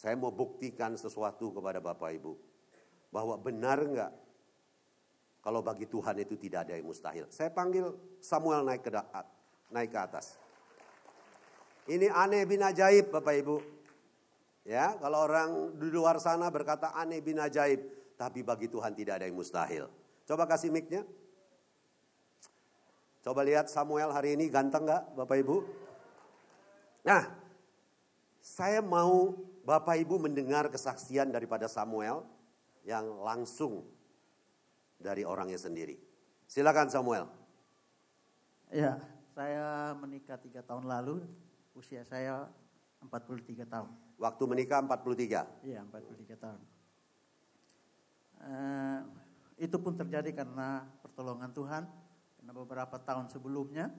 Saya mau buktikan sesuatu kepada Bapak Ibu. Bahwa benar enggak kalau bagi Tuhan itu tidak ada yang mustahil. Saya panggil Samuel naik ke atas. Ini aneh bin ajaib Bapak Ibu. Ya, kalau orang di luar sana berkata aneh bin ajaib, tapi bagi Tuhan tidak ada yang mustahil. Coba kasih mic-nya. Coba lihat Samuel hari ini ganteng enggak Bapak Ibu? Nah, saya mau Bapak Ibu mendengar kesaksian daripada Samuel yang langsung dari orangnya sendiri. Silakan Samuel. Ya, saya menikah 3 tahun lalu, usia saya 43 tahun. Waktu menikah 43? Iya, 43 tahun. Itu pun terjadi karena pertolongan Tuhan. Karena beberapa tahun sebelumnya,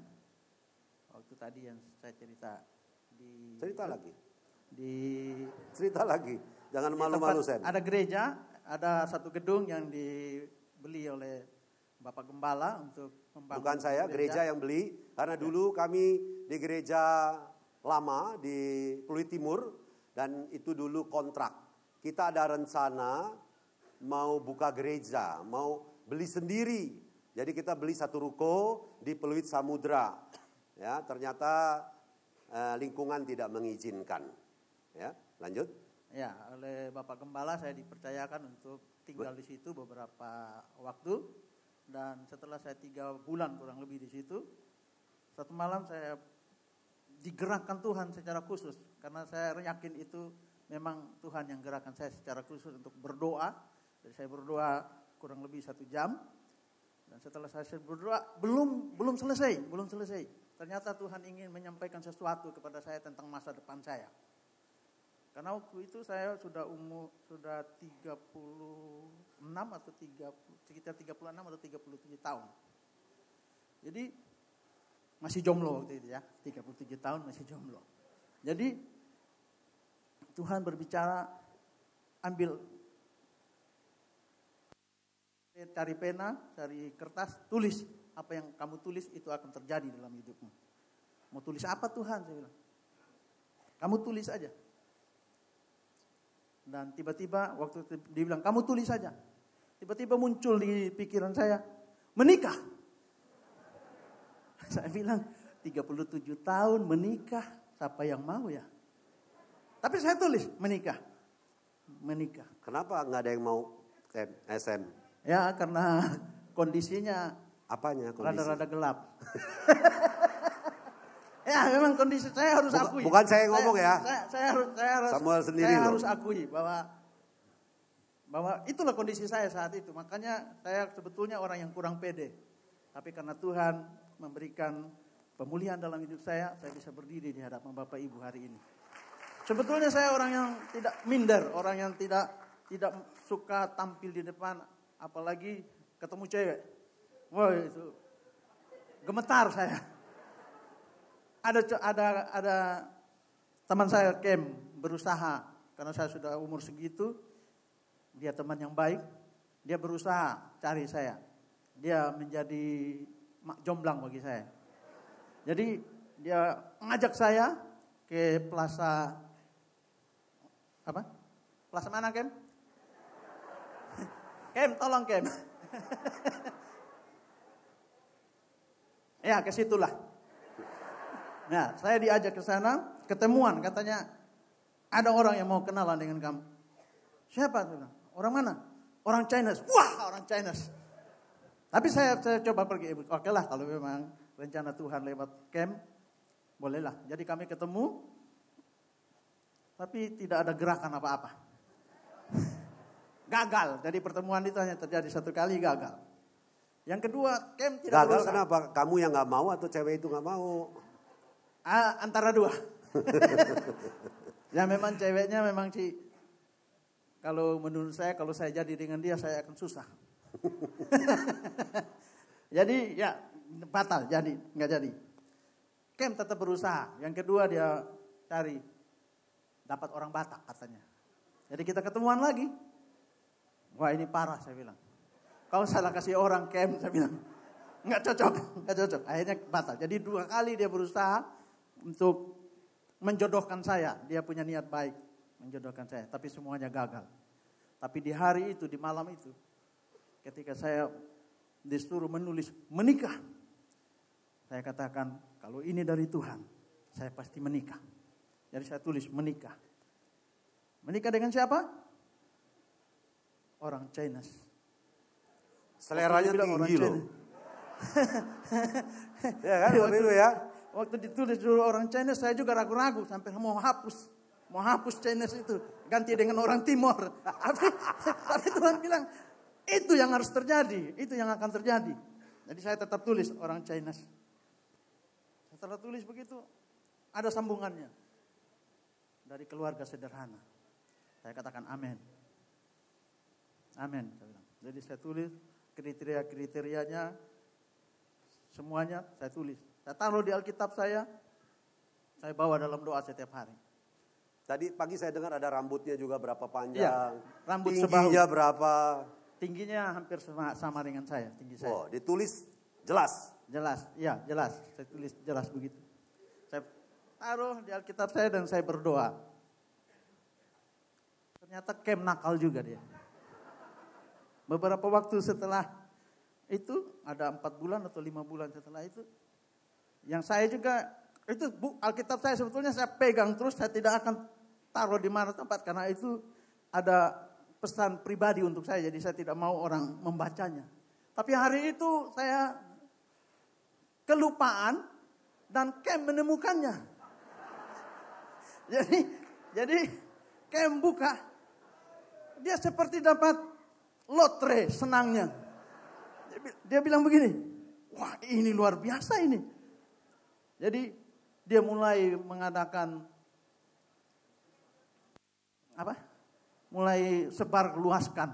waktu tadi yang saya cerita di... Cerita lagi. Cerita lagi. Jangan malu-malu Sam. Ada gereja, ada satu gedung yang dibeli oleh Bapak Gembala untuk membangun. Bukan saya, gereja yang beli. Karena dulu kami di gereja lama di Pluit Timur dan itu dulu kontrak. Kita ada rencana mau buka gereja, mau beli sendiri. Jadi kita beli satu ruko di Pluit Samudra. Ya, ternyata lingkungan tidak mengizinkan. Ya, lanjut. Ya, oleh Bapak Gembala saya dipercayakan untuk tinggal di situ beberapa waktu. Dan setelah saya 3 bulan kurang lebih di situ, satu malam saya digerakkan Tuhan secara khusus. Karena saya yakin itu memang Tuhan yang gerakkan saya secara khusus untuk berdoa. Jadi saya berdoa kurang lebih 1 jam. Dan setelah saya berdoa, belum selesai. Ternyata Tuhan ingin menyampaikan sesuatu kepada saya tentang masa depan saya. Karena waktu itu saya sudah 36 atau sekitar 36 atau 37 tahun. Jadi masih jomblo waktu itu ya, 37 tahun masih jomblo. Jadi Tuhan berbicara, cari pena, cari kertas, tulis. Apa yang kamu tulis itu akan terjadi dalam hidupmu. Mau tulis apa Tuhan? Saya bilang. Kamu tulis aja. Dan tiba-tiba waktu dia bilang kamu tulis saja. Tiba-tiba muncul di pikiran saya, menikah. Saya bilang 37 tahun menikah, siapa yang mau ya? Tapi saya tulis menikah. Kenapa nggak ada yang mau SM? Ya karena kondisinya apanya kondisi? Rada-rada gelap. Ya memang kondisi saya harus akui. Bukan saya yang ngomong ya. Saya harus Samuel sendiri saya loh. harus akui bahwa itulah kondisi saya saat itu. Makanya saya sebetulnya orang yang kurang pede. Tapi karena Tuhan memberikan pemulihan dalam hidup saya bisa berdiri di hadapan Bapak Ibu hari ini. Sebetulnya saya orang yang tidak minder, orang yang tidak suka tampil di depan, apalagi ketemu cewek. Wah itu gemetar saya. Ada teman saya Kem berusaha karena saya sudah umur segitu, dia teman yang baik, dia berusaha cari saya. Dia menjadi jomblang bagi saya. Jadi dia mengajak saya ke plaza apa? Plaza mana Kem? Kem, tolong Kem. Ya, ke situlah. Nah, saya diajak ke sana, ketemuan katanya ada orang yang mau kenalan dengan kamu. Siapa? Orang mana? Orang Chinese. Wah, orang Chinese. Tapi saya coba pergi. Oke lah, kalau memang rencana Tuhan lewat camp, bolehlah. Jadi kami ketemu, tapi tidak ada gerakan apa-apa. Gagal. Jadi pertemuan itu hanya terjadi 1 kali, gagal. Yang kedua, camp tidak gagal berusaha. Kenapa? Kamu yang nggak mau atau cewek itu nggak mau? Antara dua. Ya memang ceweknya memang sih. Kalau menurut saya, kalau saya jadi dengan dia, saya akan susah. Jadi ya batal, nggak jadi. Kem tetap berusaha. Yang kedua dia cari dapat orang Batak katanya. Jadi kita ketemuan lagi. Wah ini parah saya bilang. Kau salah kasih orang Kem, saya bilang. Nggak cocok. Akhirnya batal. Jadi 2 kali dia berusaha untuk menjodohkan saya. Dia punya niat baik. menjodohkan saya, tapi semuanya gagal. Tapi di hari itu, di malam itu, ketika saya disuruh menulis menikah, saya katakan kalau ini dari Tuhan, saya pasti menikah. Jadi saya tulis menikah. Menikah dengan siapa? Orang Chinese. Seleranya tinggi loh. Ya kan, waktu itu ya. Waktu ditulis dulu orang Chinese, saya juga ragu-ragu sampai mau hapus Chinese itu, ganti dengan orang Timur. Tapi Tuhan bilang itu yang harus terjadi, itu yang akan terjadi. Jadi saya tetap tulis orang Chinese. Setelah tulis begitu, ada sambungannya dari keluarga sederhana. Saya katakan amin. Amin. Jadi saya tulis kriteria-kriterianya, semuanya saya tulis. Saya taruh di Alkitab saya bawa dalam doa setiap hari. Tadi pagi saya dengar ada rambutnya juga berapa panjang. Ya, rambut tingginya sebahu. berapa? Tingginya hampir sama dengan saya, tinggi saya. Oh, ditulis jelas. Jelas, ya jelas. Saya tulis jelas begitu. Saya taruh di Alkitab saya dan saya berdoa. Ternyata kem nakal juga dia. Beberapa waktu setelah itu, ada 4 bulan atau 5 bulan setelah itu, yang saya juga, itu Alkitab saya sebetulnya saya pegang terus, saya tidak akan taruh di mana tempat, karena itu ada pesan pribadi untuk saya, jadi saya tidak mau orang membacanya. Tapi hari itu saya kelupaan dan Kem menemukannya. Jadi Kem buka, dia seperti dapat lotre senangnya. Dia bilang begini, wah ini luar biasa ini. Jadi dia mulai mengadakan mulai sebar luaskan.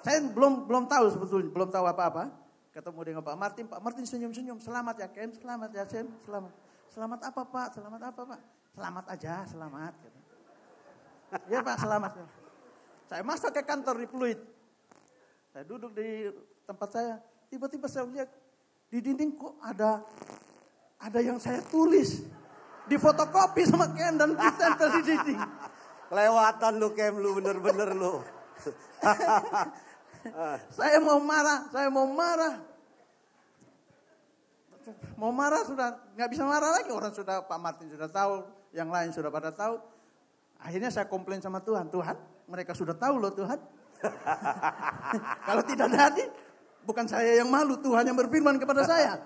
Saya belum tahu sebetulnya, belum tahu apa-apa. Ketemu dengan Pak Martin senyum-senyum, selamat ya Ken, selamat ya Sen, selamat. Selamat apa Pak? Selamat apa Pak? Selamat aja, selamat. Ya Pak, selamat. Saya masuk ke kantor di Pluit. Saya duduk di tempat saya, tiba-tiba saya lihat di dinding kok ada yang saya tulis. Difotokopi sama Ken dan ditempel di dinding. Kelewatan lu Kem, lu bener-bener lu. Saya mau marah. Mau marah sudah nggak bisa marah lagi, orang sudah, Pak Martin sudah tahu, yang lain sudah pada tahu. Akhirnya saya komplain sama Tuhan, mereka sudah tahu loh Tuhan. Kalau tidak jadi, bukan saya yang malu, Tuhan yang berfirman kepada saya.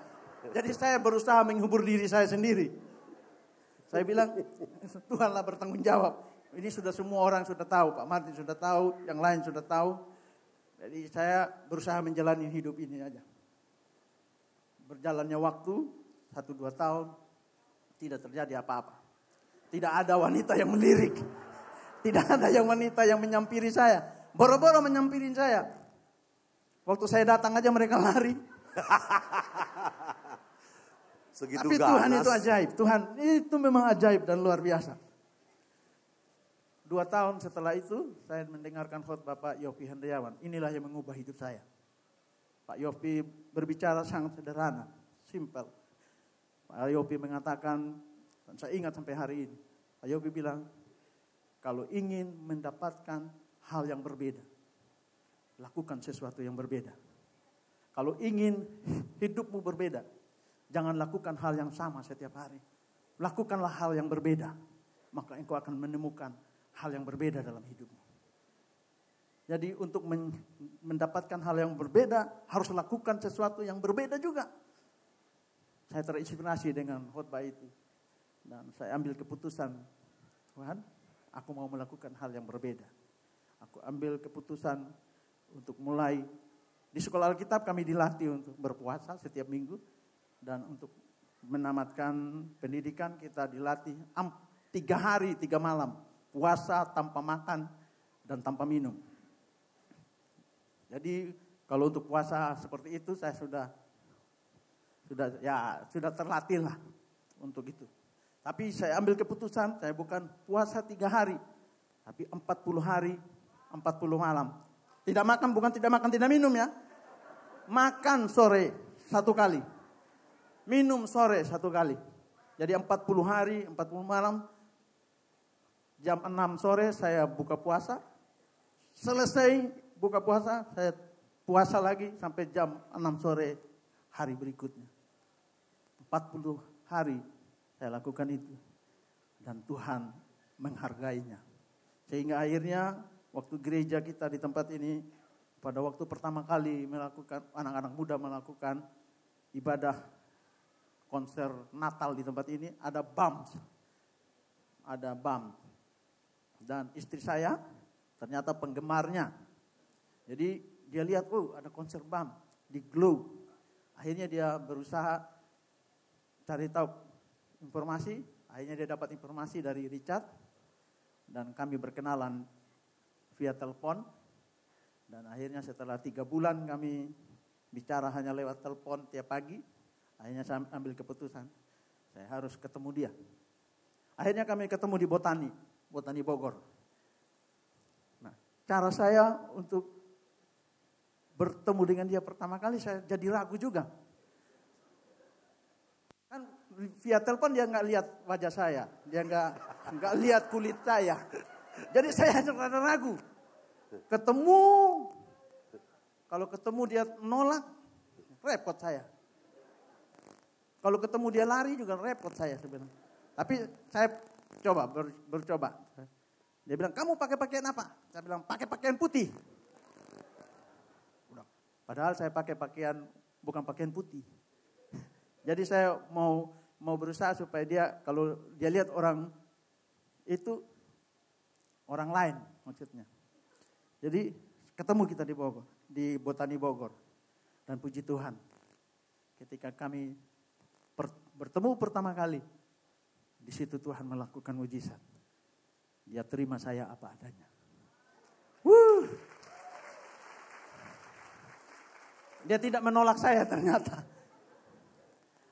Jadi saya berusaha menghibur diri saya sendiri. Saya bilang, Tuhanlah bertanggung jawab. Ini sudah semua orang sudah tahu, Pak Martin sudah tahu, yang lain sudah tahu. Jadi saya berusaha menjalani hidup ini aja. Berjalannya waktu, 1-2 tahun, tidak terjadi apa-apa. Tidak ada wanita yang melirik. Tidak ada yang wanita yang menyampiri saya. Boro-boro menyampirin saya. Waktu saya datang aja mereka lari. Segitu tapi ganas. Tuhan itu ajaib. Tuhan itu memang ajaib dan luar biasa. 2 tahun setelah itu, saya mendengarkan khotbah Pak Yofi Hendrawan. Inilah yang mengubah hidup saya. Pak Yofi berbicara sangat sederhana, simpel. Pak Yofi mengatakan, dan saya ingat sampai hari ini. Pak Yofi bilang, kalau ingin mendapatkan hal yang berbeda, lakukan sesuatu yang berbeda. Kalau ingin hidupmu berbeda, jangan lakukan hal yang sama setiap hari. Lakukanlah hal yang berbeda, maka engkau akan menemukan hal yang berbeda dalam hidupmu. Jadi untuk mendapatkan hal yang berbeda, harus lakukan sesuatu yang berbeda juga. Saya terinspirasi dengan khotbah itu. Dan saya ambil keputusan, Tuhan, aku mau melakukan hal yang berbeda. Aku ambil keputusan untuk mulai, di sekolah Alkitab kami dilatih untuk berpuasa setiap minggu. Dan untuk menamatkan pendidikan kita dilatih 3 hari 3 malam. Puasa tanpa makan dan tanpa minum. Jadi kalau untuk puasa seperti itu saya sudah terlatih lah untuk itu. Tapi saya ambil keputusan, saya bukan puasa 3 hari, tapi 40 hari, 40 malam. Tidak makan, bukan tidak makan, tidak minum ya. Makan sore 1 kali, minum sore 1 kali. Jadi 40 hari, 40 malam, Jam 6 sore saya buka puasa. Selesai buka puasa, saya puasa lagi sampai jam 6 sore hari berikutnya. 40 hari saya lakukan itu. Dan Tuhan menghargainya. Sehingga akhirnya waktu gereja kita di tempat ini, pada waktu pertama kali melakukan, anak-anak muda melakukan ibadah konser Natal di tempat ini, ada BAM. Ada BAM. Dan istri saya ternyata penggemarnya. Jadi dia lihat, ada konser BAM di Glow. Akhirnya dia berusaha cari tahu informasi. Akhirnya dia dapat informasi dari Richard. Dan kami berkenalan via telepon. Dan akhirnya setelah 3 bulan kami bicara hanya lewat telepon tiap pagi. Akhirnya saya ambil keputusan, saya harus ketemu dia. Akhirnya kami ketemu di Botani Bogor. Nah, cara saya untuk bertemu dengan dia pertama kali, saya jadi ragu juga. Kan via telepon dia nggak lihat wajah saya, dia nggak lihat kulit saya. Jadi saya rada ragu. Kalau ketemu dia nolak, repot saya. Kalau ketemu dia lari juga repot saya sebenarnya. Tapi saya bercoba. Dia bilang, kamu pakai pakaian apa? Saya bilang, pakai pakaian putih. Udah. Padahal saya pakai pakaian, bukan pakaian putih. Jadi saya mau berusaha supaya dia, kalau dia lihat orang itu, orang lain maksudnya. Jadi ketemu kita di Bogor, di Botani Bogor. Dan puji Tuhan, ketika kami bertemu pertama kali, di situ Tuhan melakukan mujizat. Dia terima saya apa adanya. Dia tidak menolak saya ternyata.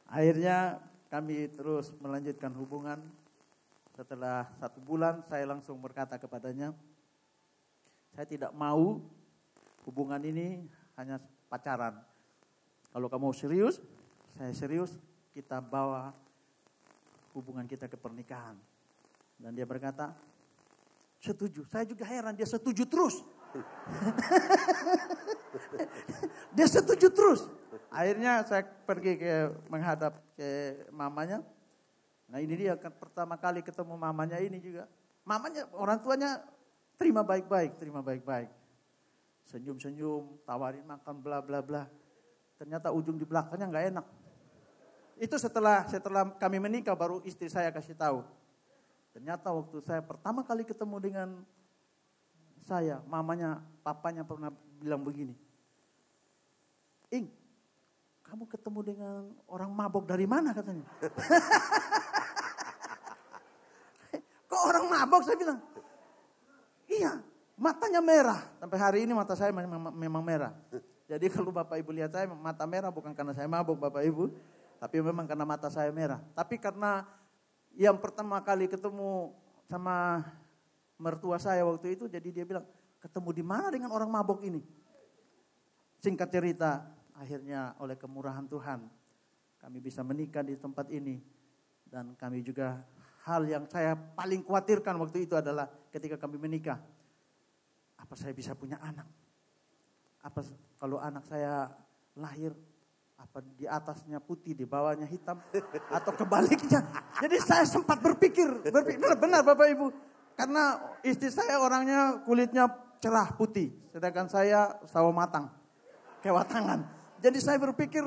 Akhirnya kami terus melanjutkan hubungan. Setelah 1 bulan saya langsung berkata kepadanya, saya tidak mau hubungan ini hanya pacaran. Kalau kamu serius, saya serius, kita bawa hubungan kita ke pernikahan. Dan dia berkata, setuju. Saya juga heran, dia setuju terus. Dia setuju terus. Akhirnya saya pergi menghadap ke mamanya. Nah ini dia pertama kali ketemu mamanya ini juga. Mamanya, orang tuanya terima baik-baik. Senyum-senyum, tawarin makan, bla bla bla. Ternyata ujung di belakangnya nggak enak. Itu setelah kami menikah baru istri saya kasih tahu. Ternyata waktu saya pertama kali ketemu dengan saya, mamanya, papanya pernah bilang begini. Ing, kamu ketemu dengan orang mabok dari mana katanya? Kok orang mabok, saya bilang. Iya, matanya merah. Sampai hari ini mata saya memang merah. Jadi kalau Bapak Ibu lihat saya mata merah bukan karena saya mabok Bapak Ibu. Tapi memang karena mata saya merah. Tapi karena yang pertama kali ketemu sama mertua saya waktu itu, jadi dia bilang, ketemu di mana dengan orang mabok ini? Singkat cerita, akhirnya oleh kemurahan Tuhan, kami bisa menikah di tempat ini. Dan kami juga, hal yang saya paling khawatirkan waktu itu adalah ketika kami menikah, apa saya bisa punya anak? Apa kalau anak saya lahir, apa di atasnya putih, di bawahnya hitam, atau kebaliknya. Jadi saya sempat berpikir benar Bapak Ibu. Karena istri saya orangnya kulitnya cerah putih, sedangkan saya sawo matang, kewatangan. Jadi saya berpikir,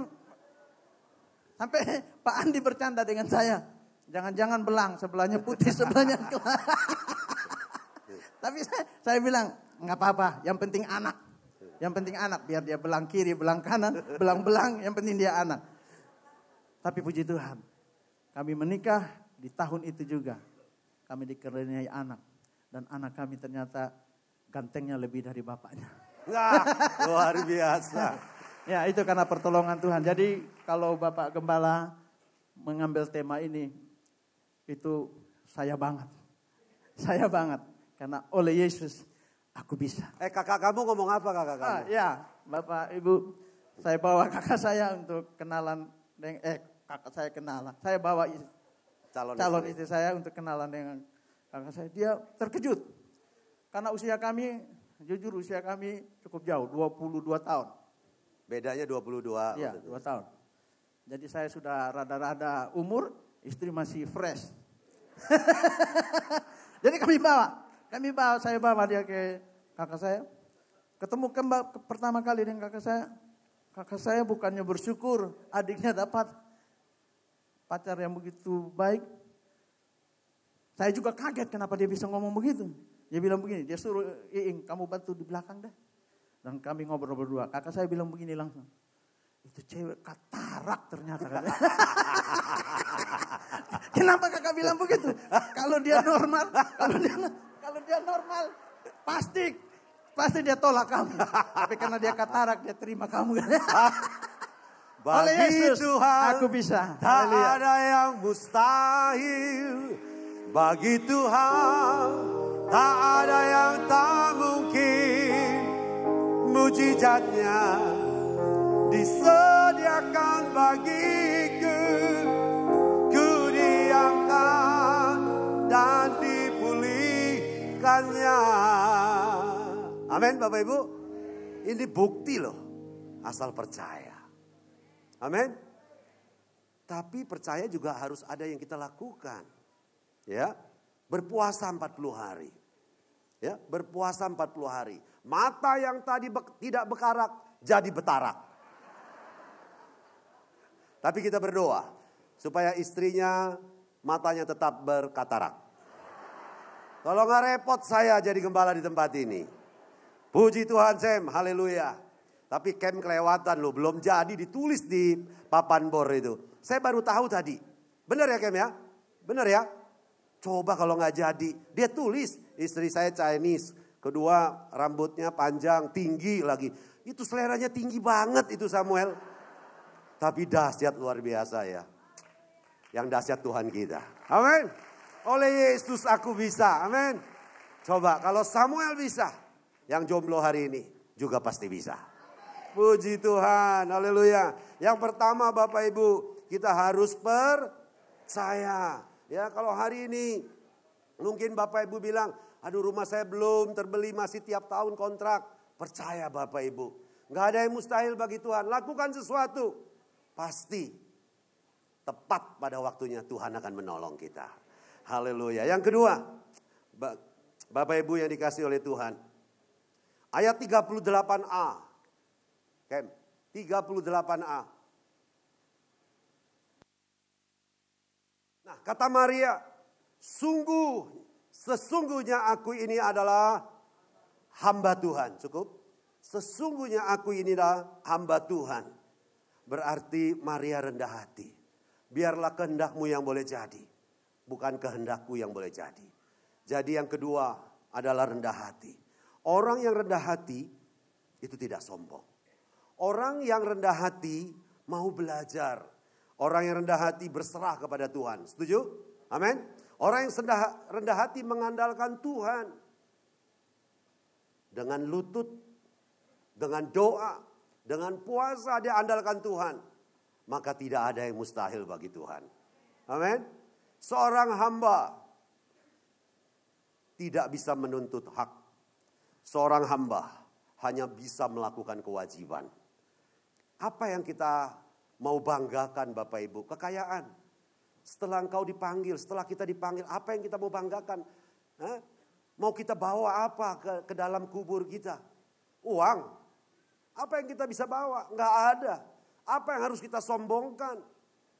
sampai Pak Andi bercanda dengan saya, jangan-jangan belang, sebelahnya putih, sebelahnya gelap. Tapi saya bilang, nggak apa-apa, yang penting anak. Yang penting anak, biar dia belang kiri, belang kanan, belang-belang, yang penting dia anak. Tapi puji Tuhan, kami menikah di tahun itu juga. Kami dikaruniai anak. Dan anak kami ternyata gantengnya lebih dari bapaknya. Wah, luar biasa. Ya itu karena pertolongan Tuhan. Jadi kalau Bapak Gembala mengambil tema ini, itu saya banget. Saya banget. Karena oleh Yesus, aku bisa. Kakak kamu ngomong apa kakak kamu? Ya, Bapak Ibu, saya bawa kakak saya untuk kenalan kakak saya kenalan. Saya bawa calon istri saya untuk kenalan dengan Kakak saya, dia terkejut. Karena usia kami, jujur usia kami cukup jauh, 22 tahun. Bedanya 22. Iya, 2 tahun. Jadi saya sudah rada-rada umur, istri masih fresh. Jadi saya bawa dia ke kakak saya. Ketemu pertama kali dengan kakak saya. Kakak saya bukannya bersyukur adiknya dapat pacar yang begitu baik. Saya juga kaget kenapa dia bisa ngomong begitu. Dia bilang begini, dia suruh Iing, kamu bantu di belakang deh. Dan kami ngobrol berdua. Kakak saya bilang begini langsung. Itu cewek katarak ternyata. Kenapa kakak bilang begitu? Kalau dia normal, pasti dia tolak kamu. Tapi karena dia katarak, dia terima kamu. Bagi Tuhan, aku bisa. Tak ada yang mustahil. Bagi Tuhan, tak ada yang tak mungkin. Mujizatnya disediakan bagiku. Ku diangkat dan dipulihkannya. Amin Bapak Ibu. Ini bukti loh. Asal percaya. Amin. Tapi percaya juga harus ada yang kita lakukan. Ya. Berpuasa 40 hari. Ya, berpuasa 40 hari. Mata yang tadi tidak bekarak jadi betarak. Tapi kita berdoa supaya istrinya matanya tetap berkatarak. Kalau nggak repot saya jadi gembala di tempat ini. Puji Tuhan Sam, haleluya. Tapi Kem kelewatan loh, belum jadi ditulis di papan bor itu. Saya baru tahu tadi. Benar ya Kem ya? Benar ya? Coba kalau nggak jadi. Dia tulis, istri saya Chinese. Kedua rambutnya panjang, tinggi lagi. Itu seleranya tinggi banget itu Samuel. Tapi dahsyat luar biasa ya. Yang dahsyat Tuhan kita. Amin. Oleh Yesus aku bisa. Amin. Coba kalau Samuel bisa. Yang jomblo hari ini juga pasti bisa. Puji Tuhan. Haleluya. Yang pertama Bapak Ibu. Kita harus percaya. Ya kalau hari ini mungkin Bapak Ibu bilang. Aduh rumah saya belum terbeli masih tiap tahun kontrak. Percaya Bapak Ibu. Gak ada yang mustahil bagi Tuhan. Lakukan sesuatu. Pasti tepat pada waktunya Tuhan akan menolong kita. Haleluya. Yang kedua. Bapak Ibu yang dikasih oleh Tuhan. Ayat 38a. Kem, 38a. Nah kata Maria. Sesungguhnya aku ini adalah hamba Tuhan. Cukup? Sesungguhnya aku ini adalah hamba Tuhan. Berarti Maria rendah hati. Biarlah kehendakmu yang boleh jadi. Bukan kehendakku yang boleh jadi. Jadi yang kedua adalah rendah hati. Orang yang rendah hati itu tidak sombong. Orang yang rendah hati mau belajar. Orang yang rendah hati berserah kepada Tuhan. Setuju? Amin. Orang yang rendah hati mengandalkan Tuhan. Dengan lutut, dengan doa, dengan puasa dia andalkan Tuhan. Maka tidak ada yang mustahil bagi Tuhan. Amin. Seorang hamba tidak bisa menuntut hak. Seorang hamba hanya bisa melakukan kewajiban. Apa yang kita mau banggakan Bapak Ibu? Kekayaan. Setelah engkau dipanggil, setelah kita dipanggil, apa yang kita mau banggakan? Mau kita bawa apa ke dalam kubur kita? Uang. Apa yang kita bisa bawa? Enggak ada. Apa yang harus kita sombongkan?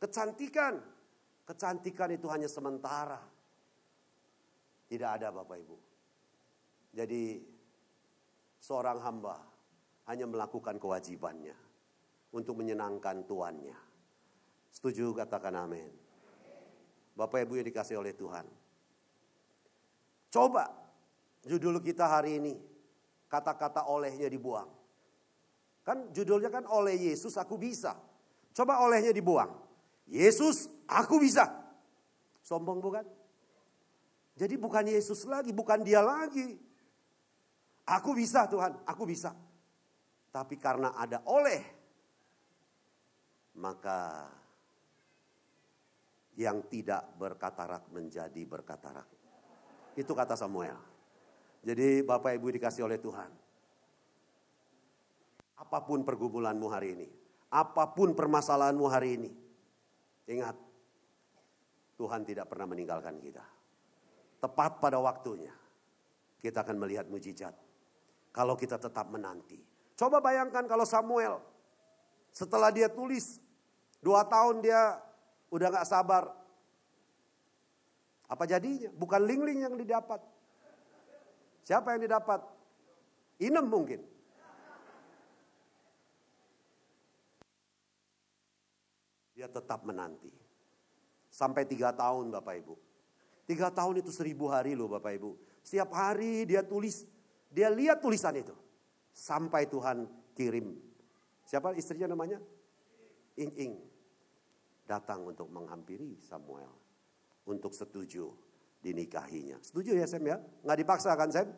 Kecantikan. Kecantikan itu hanya sementara. Tidak ada Bapak Ibu. Jadi seorang hamba hanya melakukan kewajibannya untuk menyenangkan tuannya. Setuju katakan amin. Bapak Ibu yang dikasih oleh Tuhan. Coba judul kita hari ini. Kata-kata olehnya dibuang. Kan judulnya kan oleh Yesus aku bisa. Coba olehnya dibuang. Yesus aku bisa. Sombong bukan? Jadi bukan Yesus lagi. Bukan dia lagi. Aku bisa Tuhan. Aku bisa. Tapi karena ada oleh. Maka yang tidak berkatarak menjadi berkatarak. Itu kata Samuel. Jadi Bapak Ibu dikasih oleh Tuhan. Apapun pergumulanmu hari ini, apapun permasalahanmu hari ini, ingat, Tuhan tidak pernah meninggalkan kita. Tepat pada waktunya, kita akan melihat mujizat. Kalau kita tetap menanti. Coba bayangkan kalau Samuel, setelah dia tulis, 2 tahun dia udah gak sabar. Apa jadinya? Bukan Ling-Ling yang didapat. Siapa yang didapat? Inem mungkin. Dia tetap menanti. Sampai 3 tahun Bapak Ibu. 3 tahun itu 1000 hari loh Bapak Ibu. Setiap hari dia tulis. Dia lihat tulisan itu. Sampai Tuhan kirim. Siapa istrinya namanya? Ing-Ing. Datang untuk menghampiri Samuel. Untuk setuju dinikahinya. Setuju ya Sam ya? Nggak dipaksa kan Sam?